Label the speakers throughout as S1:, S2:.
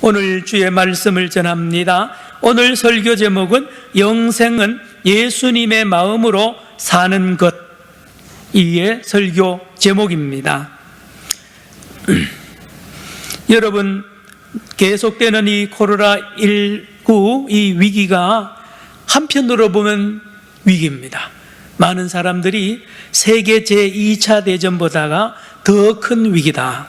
S1: 오늘 주의 말씀을 전합니다. 오늘 설교 제목은 영생은 예수님의 마음으로 사는 것, 이게 설교 제목입니다. 여러분, 계속되는 이 코로나19 이 위기가 한편으로 보면 위기입니다. 많은 사람들이 세계 제2차 대전보다가 더 큰 위기다,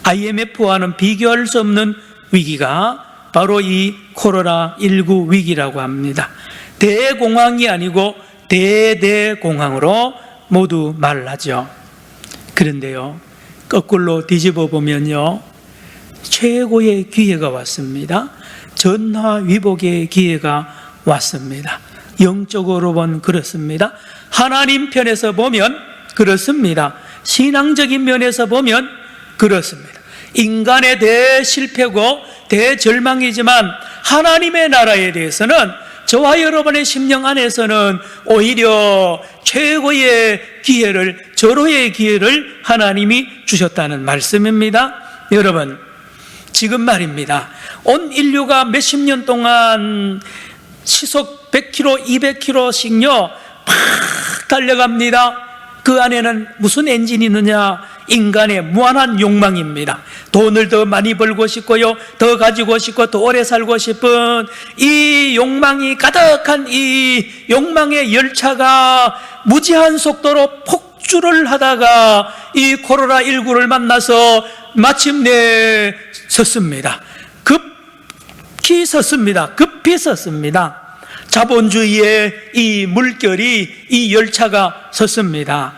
S1: IMF와는 비교할 수 없는 위기가 바로 이 코로나19 위기라고 합니다. 대공황이 아니고 대대공황으로 모두 말하죠. 그런데요, 거꾸로 뒤집어 보면요, 최고의 기회가 왔습니다. 전화위복의 기회가 왔습니다. 영적으로 보면 그렇습니다. 하나님 편에서 보면 그렇습니다. 신앙적인 면에서 보면 그렇습니다. 인간의 대실패고 대절망이지만 하나님의 나라에 대해서는 저와 여러분의 심령 안에서는 오히려 최고의 기회를, 절호의 기회를 하나님이 주셨다는 말씀입니다. 여러분, 지금 말입니다, 온 인류가 몇십 년 동안 시속 100km, 200km씩요 팍 달려갑니다. 그 안에는 무슨 엔진이 있느냐? 인간의 무한한 욕망입니다. 돈을 더 많이 벌고 싶고요, 더 가지고 싶고, 더 오래 살고 싶은 이 욕망이 가득한 이 욕망의 열차가 무지한 속도로 폭주를 하다가 이 코로나19를 만나서 마침내 섰습니다. 급히 섰습니다. 자본주의의 이 물결이, 이 열차가 섰습니다.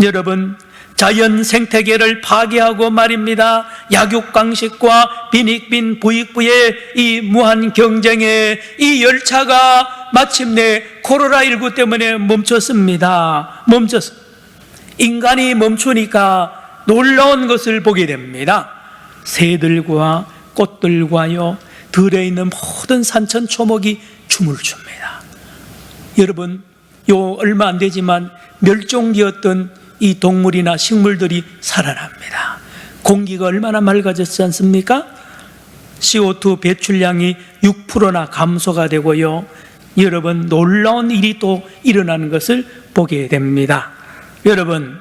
S1: 여러분, 자연 생태계를 파괴하고 말입니다, 약육강식과 빈익빈 부익부의 이 무한 경쟁에 이 열차가 마침내 코로나19 때문에 멈췄습니다. 인간이 멈추니까 놀라운 것을 보게 됩니다. 새들과 꽃들과요, 들에 있는 모든 산천 초목이 춤을 춥니다. 여러분, 얼마 안 되지만 멸종되었던 이 동물이나 식물들이 살아납니다. 공기가 얼마나 맑아졌지 않습니까? CO2 배출량이 6%나 감소가 되고요, 여러분, 놀라운 일이 또 일어나는 것을 보게 됩니다. 여러분,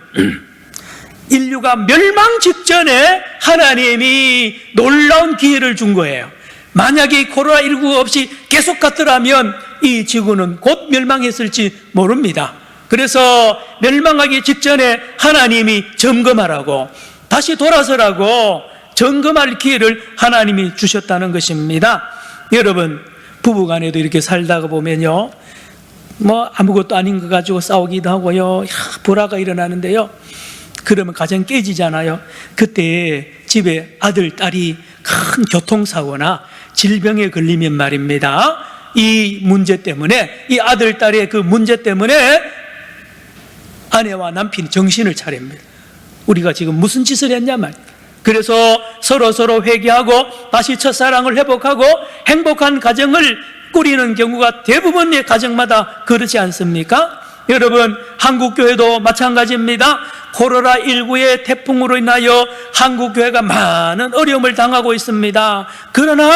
S1: 인류가 멸망 직전에 하나님이 놀라운 기회를 준 거예요. 만약에 코로나19 없이 계속 갔더라면 이 지구는 곧 멸망했을지 모릅니다. 그래서 멸망하기 직전에 하나님이 점검하라고, 다시 돌아서라고 점검할 기회를 하나님이 주셨다는 것입니다. 여러분, 부부간에도 이렇게 살다가 보면요, 아무것도 아닌 거 가지고 싸우기도 하고요, 불화가 일어나는데요, 그러면 가정 깨지잖아요. 그때 집에 아들, 딸이 큰 교통사고나 질병에 걸리면 말입니다, 이 문제 때문에, 이 아들, 딸의 그 문제 때문에 아내와 남편이 정신을 차립니다. 우리가 지금 무슨 짓을 했냐 말. 그래서 서로 회개하고 다시 첫사랑을 회복하고 행복한 가정을 꾸리는 경우가 대부분의 가정마다 그렇지 않습니까? 여러분, 한국교회도 마찬가지입니다. 코로나19의 태풍으로 인하여 한국교회가 많은 어려움을 당하고 있습니다. 그러나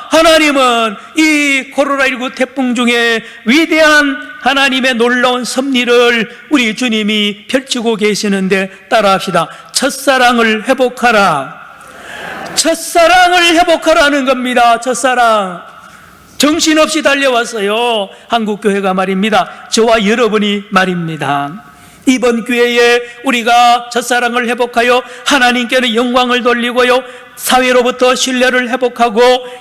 S1: 하나님은 이 코로나19 태풍 중에 위대한 하나님의 놀라운 섭리를 우리 주님이 펼치고 계시는데 따라합시다. 첫사랑을 회복하라. 첫사랑을 회복하라는 겁니다. 첫사랑. 정신없이 달려왔어요. 한국교회가 말입니다. 저와 여러분이 말입니다. 이번 기회에 우리가 첫사랑을 회복하여 하나님께는 영광을 돌리고요, 사회로부터 신뢰를 회복하고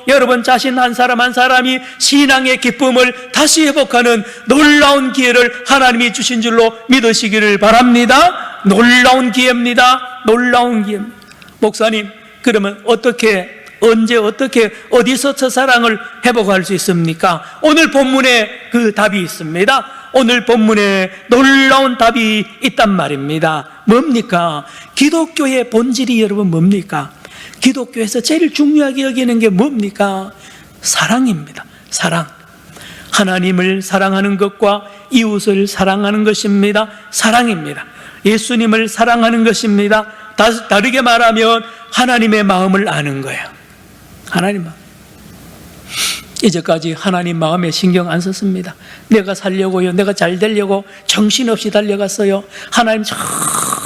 S1: 여러분 자신 한 사람 한 사람이 신앙의 기쁨을 다시 회복하는 놀라운 기회를 하나님이 주신 줄로 믿으시기를 바랍니다. 놀라운 기회입니다. 놀라운 기회입니다. 목사님, 그러면 언제 어떻게 어디서 첫사랑을 회복할 수 있습니까? 오늘 본문에 그 답이 있습니다. 오늘 본문에 놀라운 답이 있단 말입니다. 뭡니까? 기독교의 본질이 여러분 뭡니까? 기독교에서 제일 중요하게 여기는 게 뭡니까? 사랑입니다. 사랑. 하나님을 사랑하는 것과 이웃을 사랑하는 것입니다. 사랑입니다. 예수님을 사랑하는 것입니다. 다르게 말하면 하나님의 마음을 아는 거예요. 하나님 마음. 이제까지 하나님 마음에 신경 안 썼습니다. 내가 살려고요, 내가 잘 되려고 정신없이 달려갔어요. 하나님 저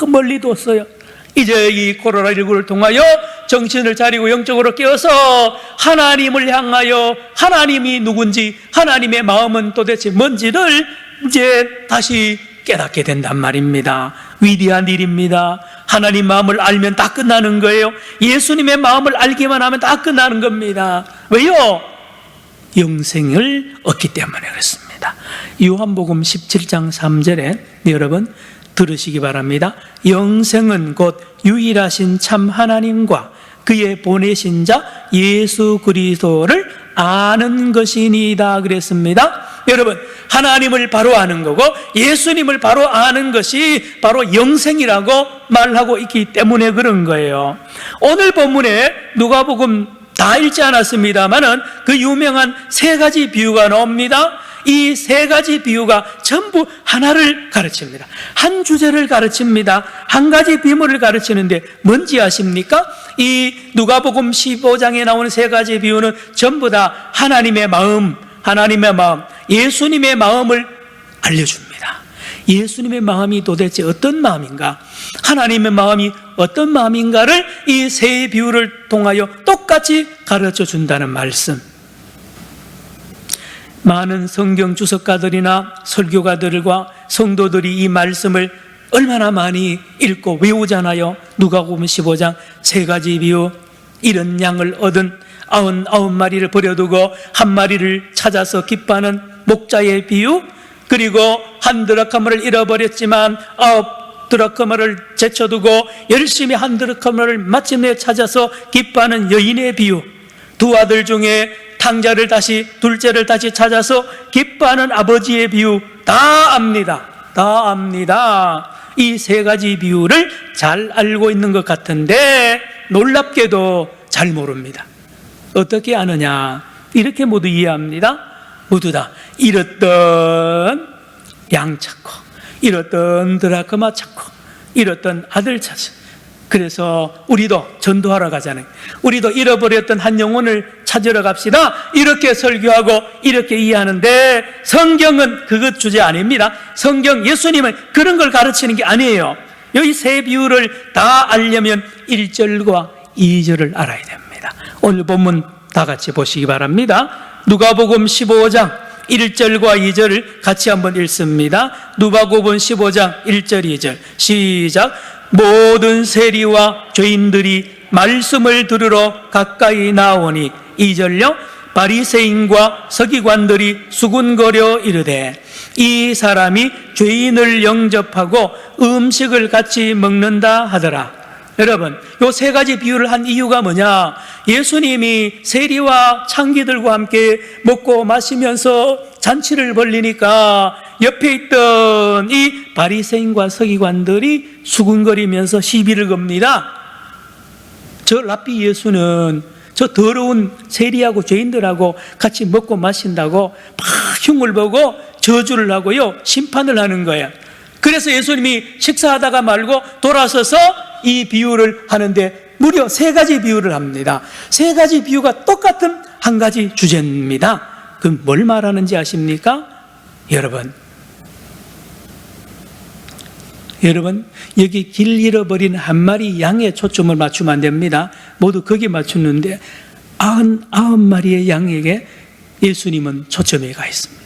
S1: 멀리 뒀어요. 이제 이 코로나19를 통하여 정신을 차리고 영적으로 깨어서 하나님을 향하여 하나님이 누군지, 하나님의 마음은 도대체 뭔지를 이제 다시 깨닫게 된단 말입니다. 위대한 일입니다. 하나님 마음을 알면 다 끝나는 거예요. 예수님의 마음을 알기만 하면 다 끝나는 겁니다. 왜요? 영생을 얻기 때문에 그렇습니다. 요한복음 17장 3절에 여러분 들으시기 바랍니다. 영생은 곧 유일하신 참 하나님과 그의 보내신 자 예수 그리스도를 아는 것이니이다 그랬습니다. 여러분, 하나님을 바로 아는 거고 예수님을 바로 아는 것이 바로 영생이라고 말하고 있기 때문에 그런 거예요. 오늘 본문에 누가복음 다 읽지 않았습니다만은 그 유명한 세 가지 비유가 나옵니다. 이 세 가지 비유가 전부 하나를 가르칩니다. 한 주제를 가르칩니다. 한 가지 비밀을 가르치는데 뭔지 아십니까? 이 누가복음 15장에 나오는 세 가지 비유는 전부 다 하나님의 마음, 예수님의 마음을 알려줍니다. 예수님의 마음이 도대체 어떤 마음인가? 하나님의 마음이 어떤 마음인가를 이 세 비유를 통하여 똑같이 가르쳐 준다는 말씀. 많은 성경 주석가들이나 설교가들과 성도들이 이 말씀을 얼마나 많이 읽고 외우잖아요. 누가복음 15장 세 가지 비유, 이런 양을 얻은 99마리를 버려두고 한 마리를 찾아서 기뻐하는 목자의 비유, 그리고 한 드라크마를 잃어버렸지만 9드라크마를 제쳐두고 열심히 한 드라크마를 마침내 찾아서 기뻐하는 여인의 비유, 두 아들 중에 둘째를 다시 찾아서 기뻐하는 아버지의 비유, 다 압니다. 이 세 가지 비유를 잘 알고 있는 것 같은데 놀랍게도 잘 모릅니다. 어떻게 아느냐? 이렇게 모두 이해합니다. 모두 다 잃었던 양 찾고, 잃었던 드라크마 찾고, 잃었던 아들 찾고. 그래서 우리도 전도하러 가잖아요. 우리도 잃어버렸던 한 영혼을 찾으러 갑시다. 이렇게 설교하고 이렇게 이해하는데 성경은 그것 주제 아닙니다. 성경, 예수님은 그런 걸 가르치는 게 아니에요. 여기 세 비유를 다 알려면 1절과 2절을 알아야 됩니다. 오늘 본문 다 같이 보시기 바랍니다. 누가복음 15장 1절과 2절을 같이 한번 읽습니다. 누가복음 15장 1절 2절 시작. 모든 세리와 죄인들이 말씀을 들으러 가까이 나오니, 2절요. 바리새인과 서기관들이 수군거려 이르되 이 사람이 죄인을 영접하고 음식을 같이 먹는다 하더라. 여러분, 요 세 가지 비유를 한 이유가 뭐냐? 예수님이 세리와 창기들과 함께 먹고 마시면서 잔치를 벌리니까 옆에 있던 이 바리새인과 서기관들이 수군거리면서 시비를 겁니다. 저 랍비 예수는 저 더러운 세리하고 죄인들하고 같이 먹고 마신다고 막 흉을 보고 저주를 하고요, 심판을 하는 거예요. 그래서 예수님이 식사하다가 말고 돌아서서 이 비유를 하는데 무려 세 가지 비유를 합니다. 세 가지 비유가 똑같은 한 가지 주제입니다. 그럼 뭘 말하는지 아십니까? 여러분, 여기 길 잃어버린 한 마리 양에 초점을 맞추면 안 됩니다. 모두 거기에 맞추는데 99마리의 양에게 예수님은 초점이 가 있습니다.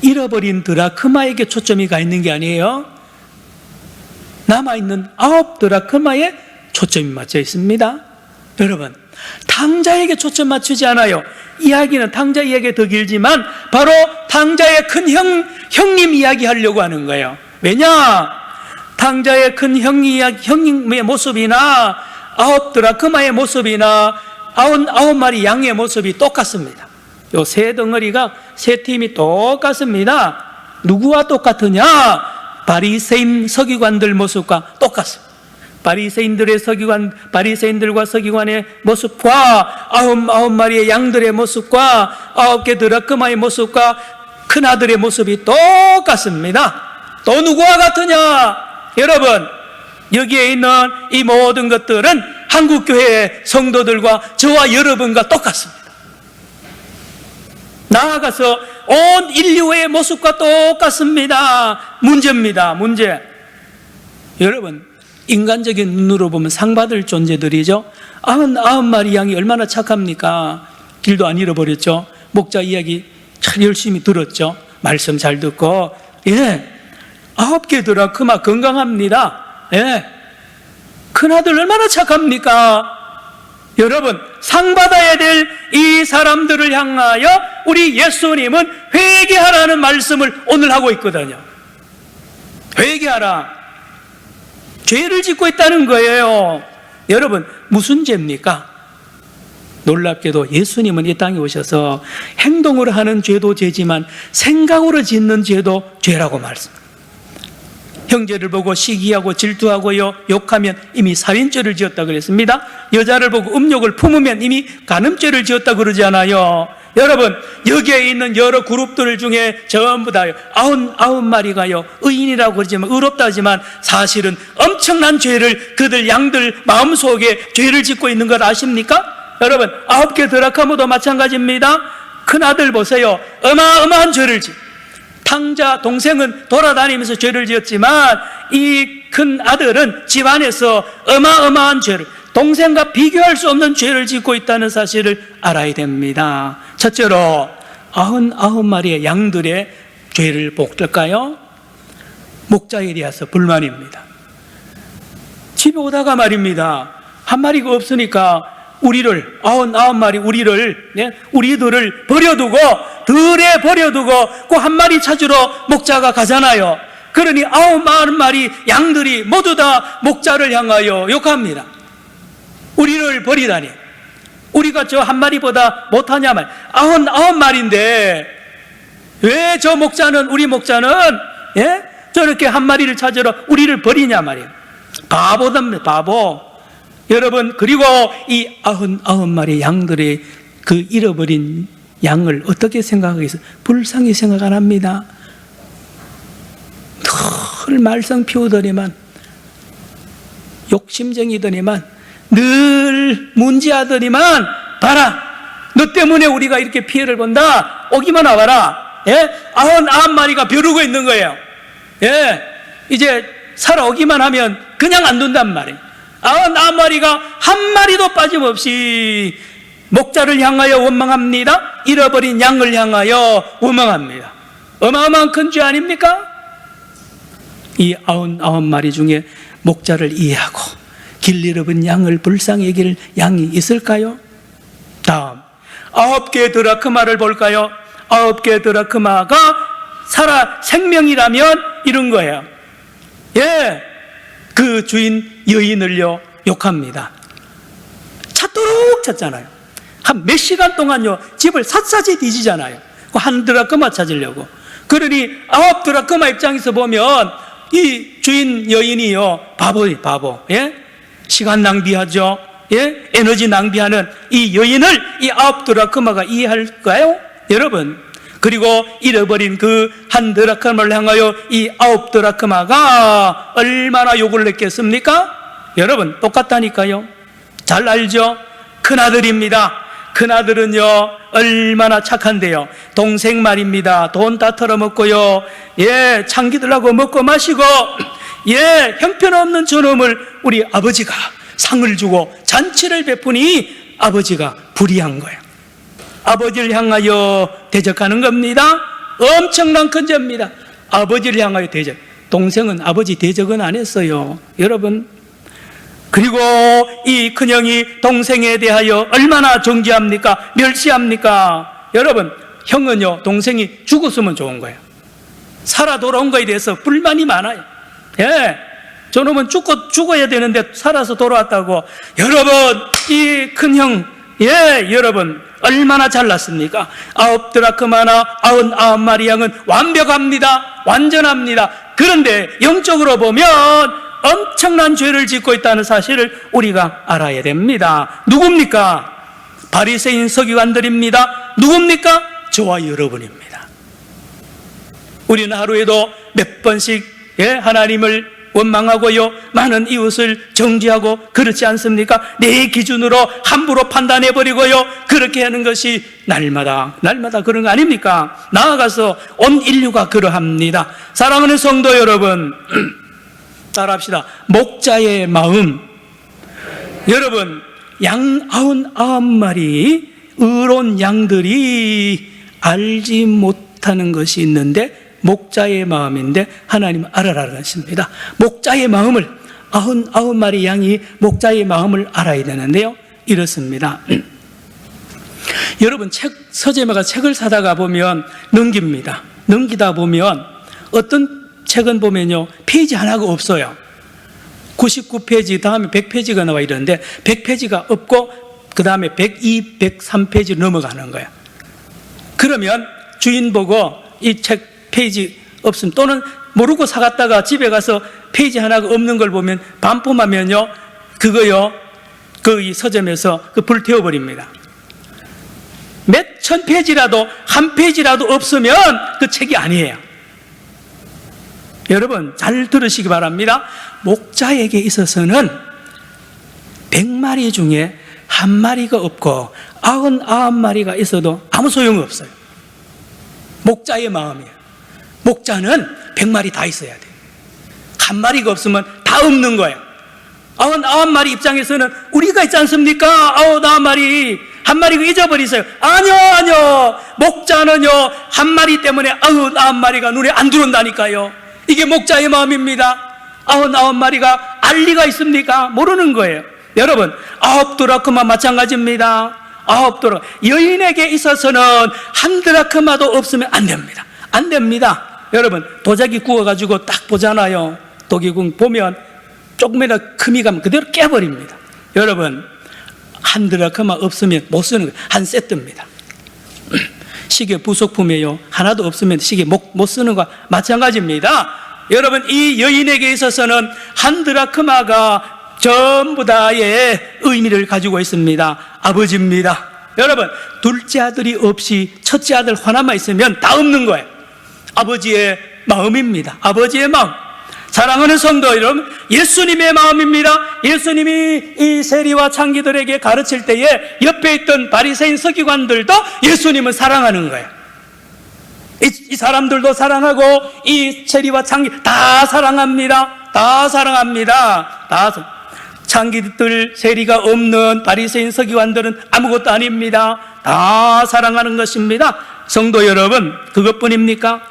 S1: 잃어버린 드라크마에게 초점이 가 있는 게 아니에요. 남아있는 9드라크마에 초점이 맞춰 있습니다. 여러분, 탕자에게 초점 맞추지 않아요. 이야기는 탕자 이야기가 더 길지만 바로 탕자의 큰 형님 이야기 하려고 하는 거예요. 왜냐? 탕자의 큰 형님의 모습이나 9드라크마의 모습이나 99마리 양의 모습이 똑같습니다. 요 세 덩어리가 세 팀이 똑같습니다. 누구와 똑같으냐? 바리새인 서기관들 모습과 똑같습니다. 바리새인들과 서기관의 모습과 99마리의 양들의 모습과 9개 드라크마의 모습과 큰아들의 모습이 똑같습니다. 또 누구와 같으냐? 여러분, 여기에 있는 이 모든 것들은 한국교회 성도들과 저와 여러분과 똑같습니다. 나아가서 온 인류의 모습과 똑같습니다. 문제입니다. 문제. 여러분, 인간적인 눈으로 보면 상 받을 존재들이죠. 99마리 양이 얼마나 착합니까? 길도 안 잃어버렸죠. 목자 이야기 참 열심히 들었죠. 말씀 잘 듣고, 9개 드라크마 건강합니다. 큰아들 얼마나 착합니까? 여러분, 상 받아야 될 이 사람들을 향하여 우리 예수님은 회개하라는 말씀을 오늘 하고 있거든요. 회개하라. 죄를 짓고 있다는 거예요. 여러분, 무슨 죄입니까? 놀랍게도 예수님은 이 땅에 오셔서 행동으로 하는 죄도 죄지만 생각으로 짓는 죄도 죄라고 말씀합니다. 형제를 보고 시기하고 질투하고요, 욕하면 이미 살인죄를 지었다 그랬습니다. 여자를 보고 음욕을 품으면 이미 간음죄를 지었다 그러지 않아요? 여러분, 여기에 있는 여러 그룹들 중에 전부 다요, 99마리가요 의인이라고 그러지만, 의롭다 하지만 사실은 엄청난 죄를, 그들 양들 마음속에 죄를 짓고 있는 걸 아십니까? 여러분, 9개 드라크마도 마찬가지입니다. 큰아들 보세요. 어마어마한 죄를 탕자 동생은 돌아다니면서 죄를 지었지만 이 큰 아들은 집안에서 어마어마한 죄를, 동생과 비교할 수 없는 죄를 짓고 있다는 사실을 알아야 됩니다. 첫째로 99마리의 양들의 죄를 볼까요? 목자에 대해서 불만입니다. 집에 오다가 말입니다, 한 마리가 없으니까 우리를, 99마리 우리들을 버려두고, 들에 버려두고 그 한 마리 찾으러 목자가 가잖아요. 그러니 99마리 양들이 모두 다 목자를 향하여 욕합니다. 우리를 버리다니, 우리가 저 한 마리보다 못하냐 말. 99마리인데 왜 저 목자는, 우리 목자는 저렇게 한 마리를 찾으러 우리를 버리냐 말이에요. 바보답니다, 바보. 여러분, 그리고 이 99마리 양들의 그 잃어버린 양을 어떻게 생각하겠어요? 불쌍히 생각 안 합니다. 늘 말썽 피우더니만, 욕심쟁이더니만, 늘 문제하더니만, 봐라, 너 때문에 우리가 이렇게 피해를 본다, 오기만 와봐라. 99마리가 벼르고 있는 거예요. 이제 살아오기만 하면 그냥 안 둔단 말이에요. 99마리가 한 마리도 빠짐없이 목자를 향하여 원망합니다. 잃어버린 양을 향하여 원망합니다. 어마어마한 큰 죄 아닙니까? 이 99마리 중에 목자를 이해하고 길 잃어버린 양을 불쌍히 여길 양이 있을까요? 다음, 9개 드라크마를 볼까요? 9개 드라크마가 생명이라면 이런 거예요. 그 주인 여인을요 욕합니다. 찾도록 찾잖아요. 한 몇 시간 동안요 집을 샅샅이 뒤지잖아요. 그 한 드라크마 찾으려고. 그러니 9 드라크마 입장에서 보면 이 주인 여인이요 바보. 시간 낭비하죠. 에너지 낭비하는 이 여인을 이 9 드라크마가 이해할까요? 여러분, 그리고 잃어버린 그 한 드라크마를 향하여 이 9 드라크마가 얼마나 욕을 했겠습니까? 여러분, 똑같다니까요. 잘 알죠? 큰아들입니다. 큰아들은요 얼마나 착한데요, 동생 말입니다, 돈 다 털어먹고요, 창기들하고 먹고 마시고, 형편없는 저놈을 우리 아버지가 상을 주고 잔치를 베푸니 아버지가 불의한 거예요. 아버지를 향하여 대적하는 겁니다. 엄청난 큰 죄입니다. 아버지를 향하여 대적. 동생은 아버지 대적은 안 했어요, 여러분. 그리고 이 큰형이 동생에 대하여 얼마나 정죄합니까? 멸시합니까? 여러분, 형은요 동생이 죽었으면 좋은 거예요. 살아 돌아온 거에 대해서 불만이 많아요. 저놈은 죽어야 되는데 살아서 돌아왔다고. 여러분, 이 큰형, 여러분 얼마나 잘났습니까? 9 드라크마나 99마리 양은 완벽합니다. 완전합니다. 그런데 영적으로 보면 엄청난 죄를 짓고 있다는 사실을 우리가 알아야 됩니다. 누굽니까? 바리새인 서기관들입니다. 누굽니까? 저와 여러분입니다. 우리는 하루에도 몇 번씩 하나님을 원망하고요, 많은 이웃을 정죄하고 그렇지 않습니까? 내 기준으로 함부로 판단해버리고요, 그렇게 하는 것이 날마다 그런 거 아닙니까? 나아가서 온 인류가 그러합니다. 사랑하는 성도 여러분, 따라합시다. 목자의 마음. 여러분, 양 99마리 의로운 양들이 알지 못하는 것이 있는데 목자의 마음인데 하나님은 알아라는 것입니다. 목자의 마음을, 99마리 양이 목자의 마음을 알아야 되는데요, 이렇습니다. 여러분, 서점에 가서 책을 사다가 보면 넘깁니다. 넘기다 보면 어떤 책은 보면요, 페이지 하나가 없어요. 99페이지 다음에 100페이지가 나와 이러는데 100페이지가 없고 그 다음에 102, 103페이지로 넘어가는 거예요. 그러면 주인 보고 이 책 페이지 없음, 또는 모르고 사갔다가 집에 가서 페이지 하나가 없는 걸 보면 반품하면요, 그거요, 이 서점에서 불 태워버립니다. 몇천 페이지라도 한 페이지라도 없으면 그 책이 아니에요. 여러분, 잘 들으시기 바랍니다. 목자에게 있어서는 100마리 중에 한 마리가 없고 99마리가 있어도 아무 소용없어요. 목자의 마음이에요. 목자는 100마리 다 있어야 돼요. 한 마리가 없으면 다 없는 거예요. 99마리 입장에서는 우리가 있지 않습니까? 99마리, 한 마리가 잊어버리세요. 아니요. 목자는요, 한 마리 때문에 99마리가 눈에 안 들어온다니까요. 이게 목자의 마음입니다. 99마리가 알 리가 있습니까? 모르는 거예요. 여러분, 9드라크마 마찬가지입니다. 9드라크마. 여인에게 있어서는 한 드라크마도 없으면 안 됩니다. 안 됩니다. 여러분, 도자기 구워가지고 딱 보잖아요. 도기궁 보면 조금이라도 금이 가면 그대로 깨버립니다. 여러분, 한 드라크마 없으면 못 쓰는 거예요. 한 세트입니다. 시계 부속품이에요. 하나도 없으면 시계 못 쓰는 거와 마찬가지입니다. 여러분, 이 여인에게 있어서는 한 드라크마가 전부 다의 의미를 가지고 있습니다. 아버지입니다. 여러분, 둘째 아들이 없이 첫째 아들 하나만 있으면 다 없는 거예요. 아버지의 마음입니다. 아버지의 마음. 사랑하는 성도 여러분, 예수님의 마음입니다. 예수님이 이 세리와 창기들에게 가르칠 때에 옆에 있던 바리새인 서기관들도 예수님을 사랑하는 거예요. 이 사람들도 사랑하고 이 세리와 창기 다 사랑합니다. 다 사랑합니다. 창기들, 세리가 없는 바리새인 서기관들은 아무것도 아닙니다. 다 사랑하는 것입니다. 성도 여러분, 그것뿐입니까?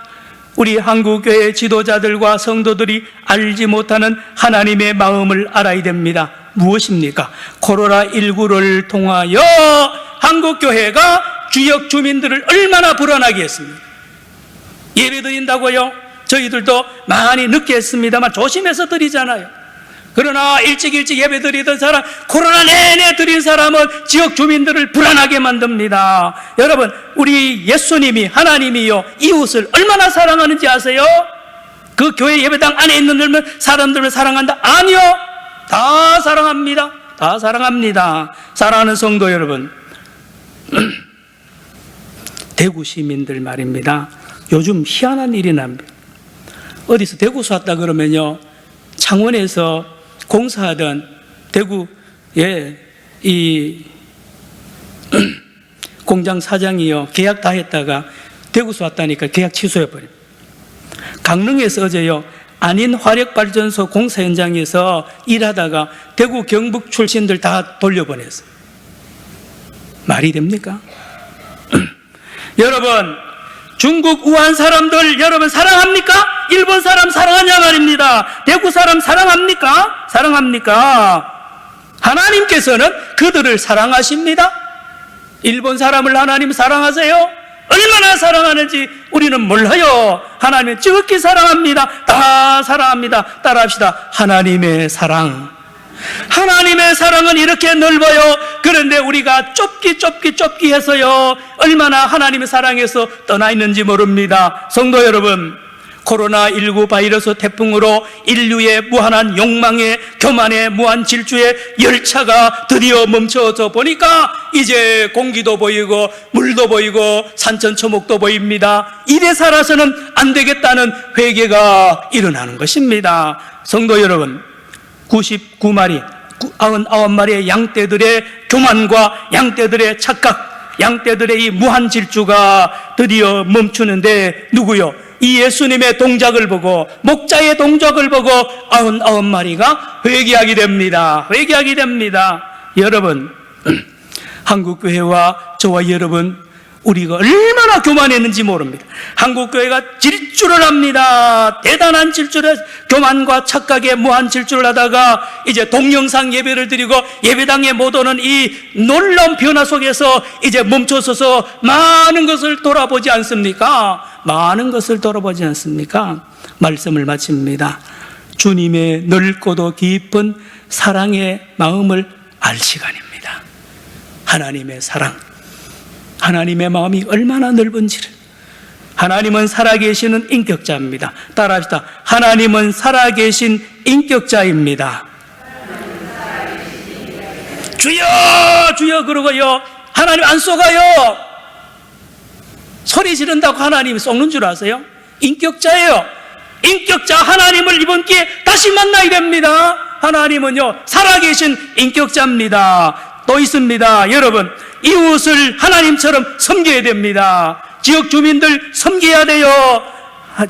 S1: 우리 한국교회 지도자들과 성도들이 알지 못하는 하나님의 마음을 알아야 됩니다. 무엇입니까? 코로나19를 통하여 한국교회가 지역 주민들을 얼마나 불안하게 했습니까? 예배 드린다고요? 저희들도 많이 늦게 했습니다만 조심해서 드리잖아요. 그러나 일찍 예배 드리던 사람, 코로나 내내 드린 사람은 지역 주민들을 불안하게 만듭니다. 여러분, 우리 예수님이, 하나님이요, 이웃을 얼마나 사랑하는지 아세요? 그 교회 예배당 안에 있는 사람들을 사랑한다? 아니요. 다 사랑합니다. 다 사랑합니다. 사랑하는 성도 여러분, 대구 시민들 말입니다. 요즘 희한한 일이 납니다. 어디서 대구서 왔다 그러면요, 창원에서 공사하던 대구에 이 공장 사장이요, 계약 다 했다가 대구서 왔다니까 계약 취소해버립니다. 강릉에서 어제요, 안인 화력발전소 공사 현장에서 일하다가 대구 경북 출신들 다 돌려보냈어요. 말이 됩니까? 여러분, 중국 우한 사람들 여러분 사랑합니까? 일본 사람 사랑하냐 말입니다. 대구 사람 사랑합니까? 사랑합니까? 하나님께서는 그들을 사랑하십니다. 일본 사람을 하나님 사랑하세요? 얼마나 사랑하는지 우리는 몰라요. 하나님은 지극히 사랑합니다. 다 사랑합니다. 따라합시다. 하나님의 사랑. 하나님의 사랑은 이렇게 넓어요. 그런데 우리가 좁기 해서요, 얼마나 하나님의 사랑에서 떠나 있는지 모릅니다. 성도 여러분, 코로나19 바이러스 태풍으로 인류의 무한한 욕망의 교만의 무한 질주의 열차가 드디어 멈춰서 보니까 이제 공기도 보이고 물도 보이고 산천초목도 보입니다. 이래 살아서는 안 되겠다는 회개가 일어나는 것입니다. 성도 여러분, 99마리 99마리의 양떼들의 교만과 양떼들의 착각, 양떼들의 이 무한 질주가 드디어 멈추는데 누구요? 이 예수님의 동작을 보고, 목자의 동작을 보고 99마리가 회개하게 됩니다. 회개하게 됩니다. 여러분, 한국교회와 저와 여러분, 우리가 얼마나 교만했는지 모릅니다. 한국교회가 질주를 합니다. 대단한 질주를, 교만과 착각에 무한 질주를 하다가 이제 동영상 예배를 드리고 예배당에 못 오는 이 놀라운 변화 속에서 이제 멈춰서서 많은 것을 돌아보지 않습니까? 많은 것을 돌아보지 않습니까? 말씀을 마칩니다. 주님의 넓고도 깊은 사랑의 마음을 알 시간입니다. 하나님의 사랑, 하나님의 마음이 얼마나 넓은지를. 하나님은 살아계시는 인격자입니다. 따라합시다. 하나님은 살아계신 인격자입니다. 주여 주여 그러고요, 하나님 안 쏘가요. 소리 지른다고 하나님이 쏘는 줄 아세요? 인격자예요. 인격자 하나님을 이번 기회에 다시 만나야 됩니다. 하나님은요 살아계신 인격자입니다. 또 있습니다. 여러분, 이웃을 하나님처럼 섬겨야 됩니다. 지역 주민들 섬겨야 돼요.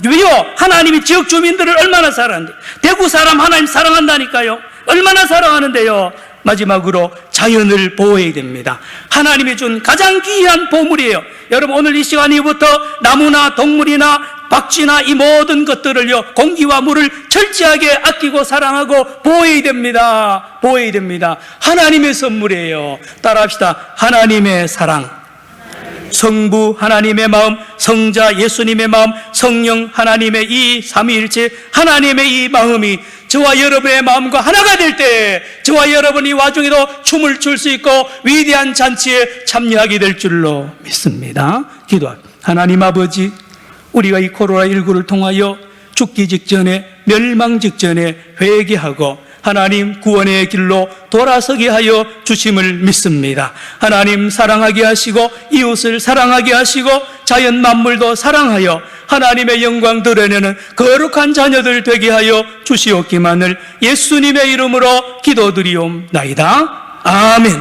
S1: 왜요? 하나님이 지역 주민들을 얼마나 사랑하는데, 대구 사람 하나님 사랑한다니까요. 얼마나 사랑하는데요. 마지막으로 자연을 보호해야 됩니다. 하나님이 준 가장 귀한 보물이에요. 여러분, 오늘 이 시간 이후부터 나무나 동물이나 박쥐나 이 모든 것들을요, 공기와 물을 철저하게 아끼고 사랑하고 보호해야 됩니다. 보호해야 됩니다. 하나님의 선물이에요. 따라합시다. 하나님의 사랑, 성부 하나님의 마음, 성자 예수님의 마음, 성령 하나님의 이 삼위일체 하나님의 이 마음이 저와 여러분의 마음과 하나가 될 때 저와 여러분이 와중에도 춤을 출 수 있고 위대한 잔치에 참여하게 될 줄로 믿습니다. 기도합니다. 하나님 아버지, 우리가 이 코로나19를 통하여 죽기 직전에, 멸망 직전에 회개하고 하나님 구원의 길로 돌아서게 하여 주심을 믿습니다. 하나님 사랑하게 하시고 이웃을 사랑하게 하시고 자연 만물도 사랑하여 하나님의 영광 드러내는 거룩한 자녀들 되게 하여 주시옵기만을 예수님의 이름으로 기도드리옵나이다. 아멘.